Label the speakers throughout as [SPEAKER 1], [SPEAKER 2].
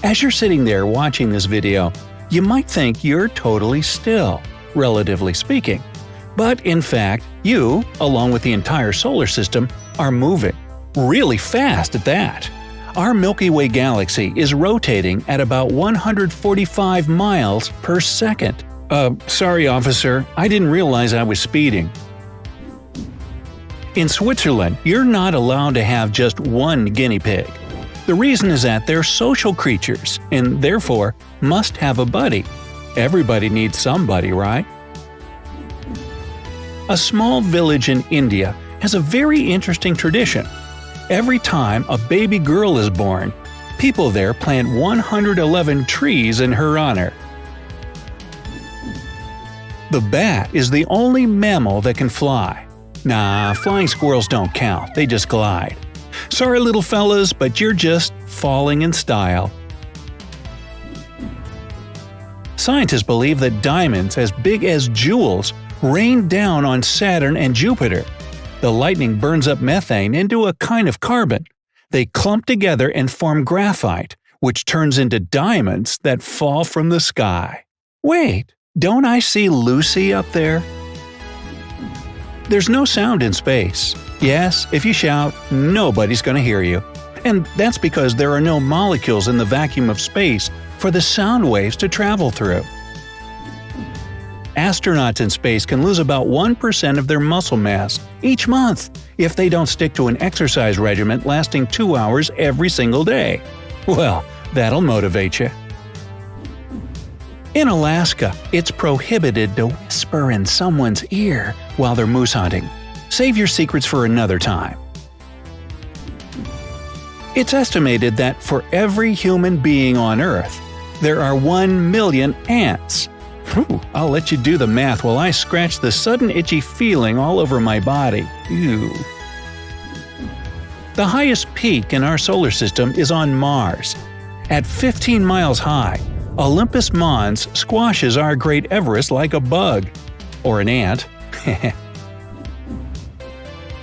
[SPEAKER 1] As you're sitting there watching this video, you might think you're totally still, relatively speaking. But in fact, you, along with the entire solar system, are moving. Really fast at that. Our Milky Way galaxy is rotating at about 145 miles per second. Sorry officer, I didn't realize I was speeding. In Switzerland, you're not allowed to have just one guinea pig. The reason is that they're social creatures, and therefore must have a buddy. Everybody needs somebody, right? A small village in India has a very interesting tradition. Every time a baby girl is born, people there plant 111 trees in her honor. The bat is the only mammal that can fly. Nah, flying squirrels don't count, they just glide. Sorry little fellas, but you're just falling in style. Scientists believe that diamonds as big as jewels rain down on Saturn and Jupiter. The lightning burns up methane into a kind of carbon. They clump together and form graphite, which turns into diamonds that fall from the sky. Wait, don't I see Lucy up there? There's no sound in space. Yes, if you shout, nobody's going to hear you. And that's because there are no molecules in the vacuum of space for the sound waves to travel through. Astronauts in space can lose about 1% of their muscle mass each month if they don't stick to an exercise regimen lasting 2 hours every single day. Well, that'll motivate you. In Alaska, it's prohibited to whisper in someone's ear while they're moose hunting. Save your secrets for another time. It's estimated that for every human being on Earth, there are 1 million ants. Whew, I'll let you do the math while I scratch the sudden itchy feeling all over my body. Ew. The highest peak in our solar system is on Mars. At 15 miles high, Olympus Mons squashes our Great Everest like a bug. Or an ant.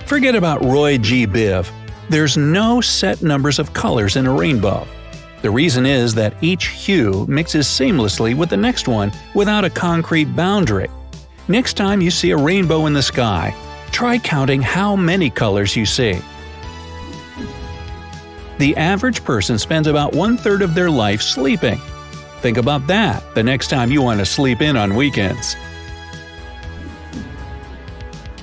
[SPEAKER 1] Forget about Roy G. Biv. There's no set numbers of colors in a rainbow. The reason is that each hue mixes seamlessly with the next one without a concrete boundary. Next time you see a rainbow in the sky, try counting how many colors you see. The average person spends about 1/3 of their life sleeping. Think about that the next time you want to sleep in on weekends.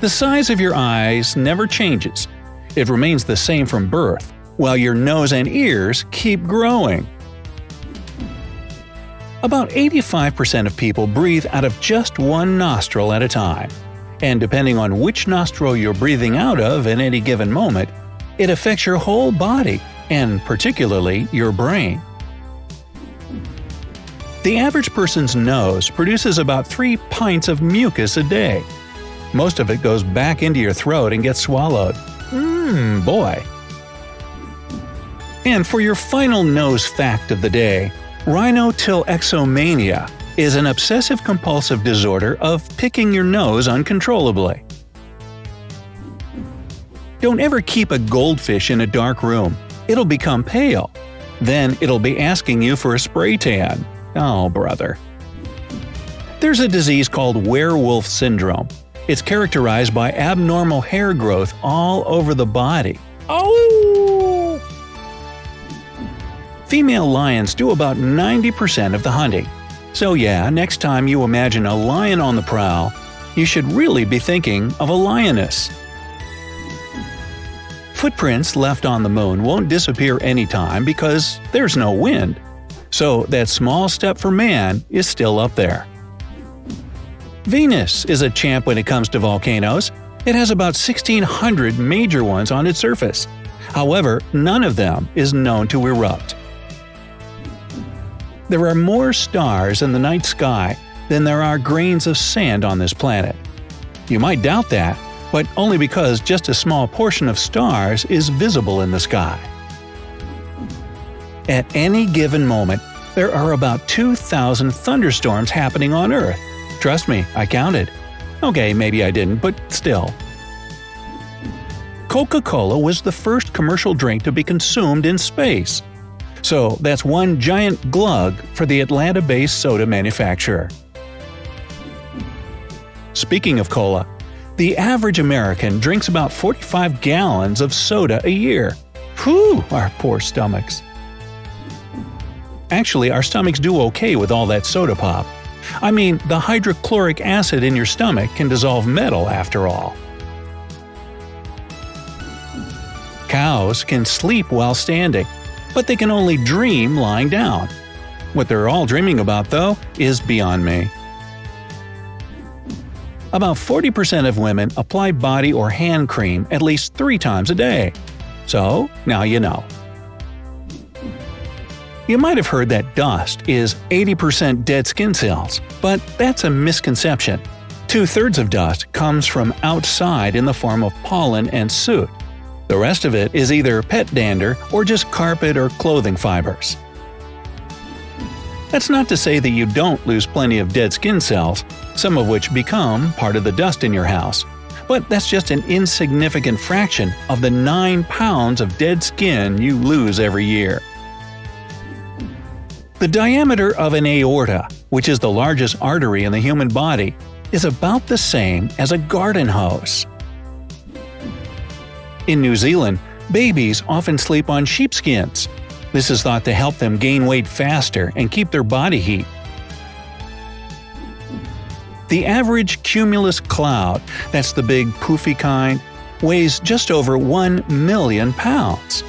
[SPEAKER 1] The size of your eyes never changes. It remains the same from birth, while your nose and ears keep growing. About 85% of people breathe out of just one nostril at a time. And depending on which nostril you're breathing out of at any given moment, it affects your whole body, and particularly your brain. The average person's nose produces about 3 pints of mucus a day. Most of it goes back into your throat and gets swallowed. Boy. And for your final nose fact of the day, rhinotillexomania is an obsessive-compulsive disorder of picking your nose uncontrollably. Don't ever keep a goldfish in a dark room. It'll become pale. Then it'll be asking you for a spray tan. Oh, brother. There's a disease called werewolf syndrome. It's characterized by abnormal hair growth all over the body. Oh! Female lions do about 90% of the hunting. So yeah, next time you imagine a lion on the prowl, you should really be thinking of a lioness. Footprints left on the moon won't disappear anytime because there's no wind. So that small step for man is still up there. Venus is a champ when it comes to volcanoes. It has about 1,600 major ones on its surface. However, none of them is known to erupt. There are more stars in the night sky than there are grains of sand on this planet. You might doubt that, but only because just a small portion of stars is visible in the sky. At any given moment, there are about 2,000 thunderstorms happening on Earth. Trust me, I counted. Okay, maybe I didn't, but still. Coca-Cola was the first commercial drink to be consumed in space. So that's one giant glug for the Atlanta-based soda manufacturer. Speaking of cola, the average American drinks about 45 gallons of soda a year. Whew, our poor stomachs. Actually, our stomachs do okay with all that soda pop. I mean, the hydrochloric acid in your stomach can dissolve metal after all. Cows can sleep while standing, but they can only dream lying down. What they're all dreaming about, though, is beyond me. About 40% of women apply body or hand cream at least 3 times a day. So, now you know. You might have heard that dust is 80% dead skin cells, but that's a misconception. 2/3 of dust comes from outside in the form of pollen and soot. The rest of it is either pet dander or just carpet or clothing fibers. That's not to say that you don't lose plenty of dead skin cells, some of which become part of the dust in your house. But that's just an insignificant fraction of the 9 pounds of dead skin you lose every year. The diameter of an aorta, which is the largest artery in the human body, is about the same as a garden hose. In New Zealand, babies often sleep on sheepskins. This is thought to help them gain weight faster and keep their body heat. The average cumulus cloud, that's the big poofy kind, weighs just over 1 million pounds.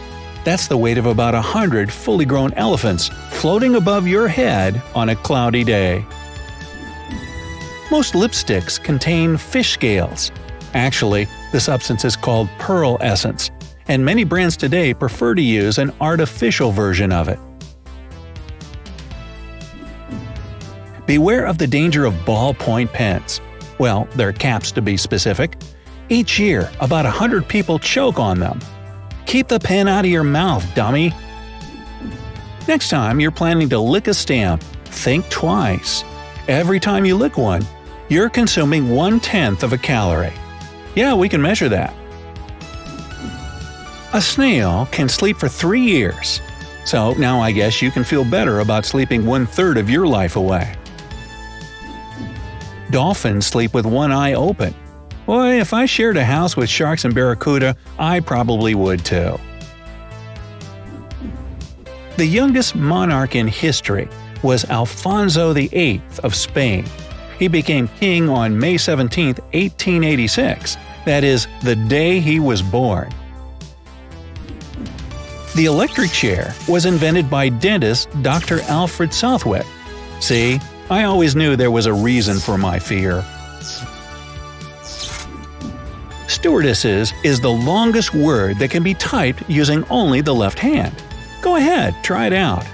[SPEAKER 1] That's the weight of about 100 fully grown elephants floating above your head on a cloudy day. Most lipsticks contain fish scales. Actually, the substance is called pearl essence, and many brands today prefer to use an artificial version of it. Beware of the danger of ballpoint pens. Well, they're caps to be specific. Each year, about 100 people choke on them. Keep the pen out of your mouth, dummy! Next time you're planning to lick a stamp, think twice. Every time you lick one, you're consuming 1/10 of a calorie. Yeah, we can measure that. A snail can sleep for 3 years. So now I guess you can feel better about sleeping 1/3 of your life away. Dolphins sleep with one eye open. Boy, if I shared a house with sharks and barracuda, I probably would too. The youngest monarch in history was Alfonso VIII of Spain. He became king on May 17, 1886. That is, the day he was born. The electric chair was invented by dentist Dr. Alfred Southwick. See, I always knew there was a reason for my fear. Stewardesses is the longest word that can be typed using only the left hand. Go ahead, try it out.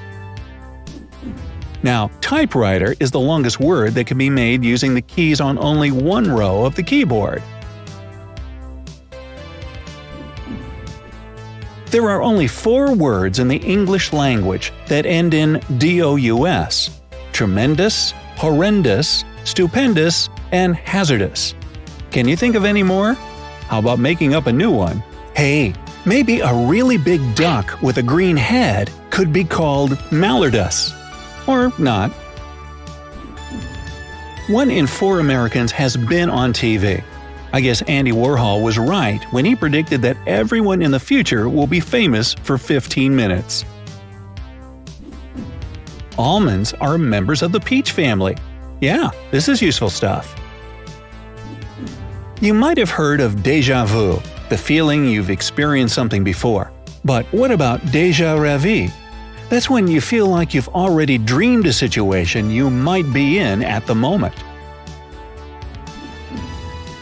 [SPEAKER 1] Now, typewriter is the longest word that can be made using the keys on only one row of the keyboard. There are only 4 words in the English language that end in DOUS: tremendous, horrendous, stupendous, and hazardous. Can you think of any more? How about making up a new one? Hey, maybe a really big duck with a green head could be called Mallardus. Or not. 1 in 4 Americans has been on TV. I guess Andy Warhol was right when he predicted that everyone in the future will be famous for 15 minutes. Almonds are members of the peach family. Yeah, this is useful stuff. You might have heard of déjà vu, the feeling you've experienced something before. But what about déjà rêvé? That's when you feel like you've already dreamed a situation you might be in at the moment.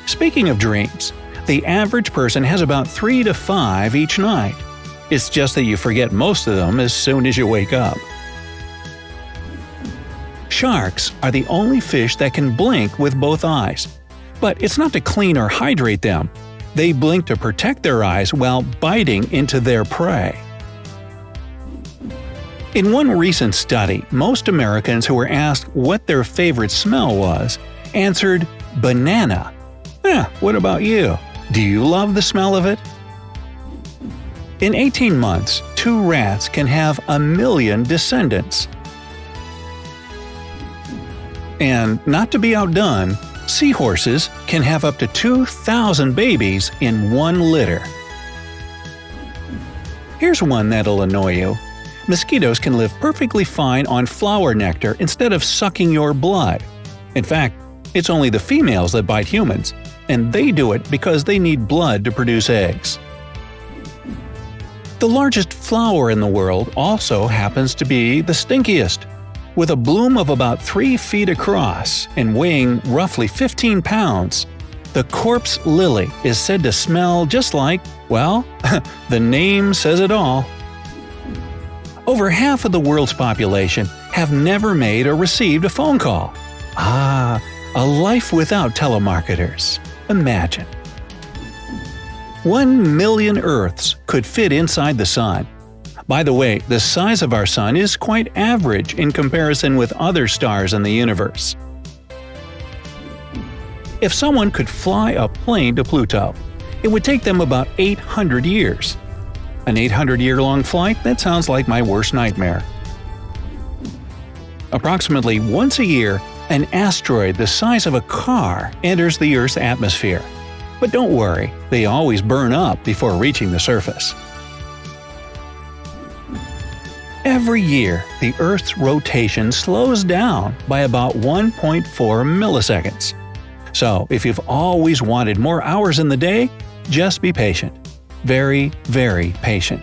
[SPEAKER 1] Speaking of dreams, the average person has about 3 to 5 each night. It's just that you forget most of them as soon as you wake up. Sharks are the only fish that can blink with both eyes. But it's not to clean or hydrate them. They blink to protect their eyes while biting into their prey. In one recent study, most Americans who were asked what their favorite smell was answered banana. What about you? Do you love the smell of it? In 18 months, 2 rats can have 1,000,000 descendants. And not to be outdone, seahorses can have up to 2,000 babies in one litter. Here's one that'll annoy you. Mosquitoes can live perfectly fine on flower nectar instead of sucking your blood. In fact, it's only the females that bite humans, and they do it because they need blood to produce eggs. The largest flower in the world also happens to be the stinkiest. With a bloom of about 3 feet across and weighing roughly 15 pounds, the corpse lily is said to smell just like, well, the name says it all. Over half of the world's population have never made or received a phone call. Ah, a life without telemarketers. Imagine. 1,000,000 Earths could fit inside the Sun. By the way, the size of our Sun is quite average in comparison with other stars in the universe. If someone could fly a plane to Pluto, it would take them about 800 years. An 800-year-long flight? That sounds like my worst nightmare. Approximately once a year, an asteroid the size of a car enters the Earth's atmosphere. But don't worry, they always burn up before reaching the surface. Every year, the Earth's rotation slows down by about 1.4 milliseconds. So, if you've always wanted more hours in the day, just be patient. Very, very patient.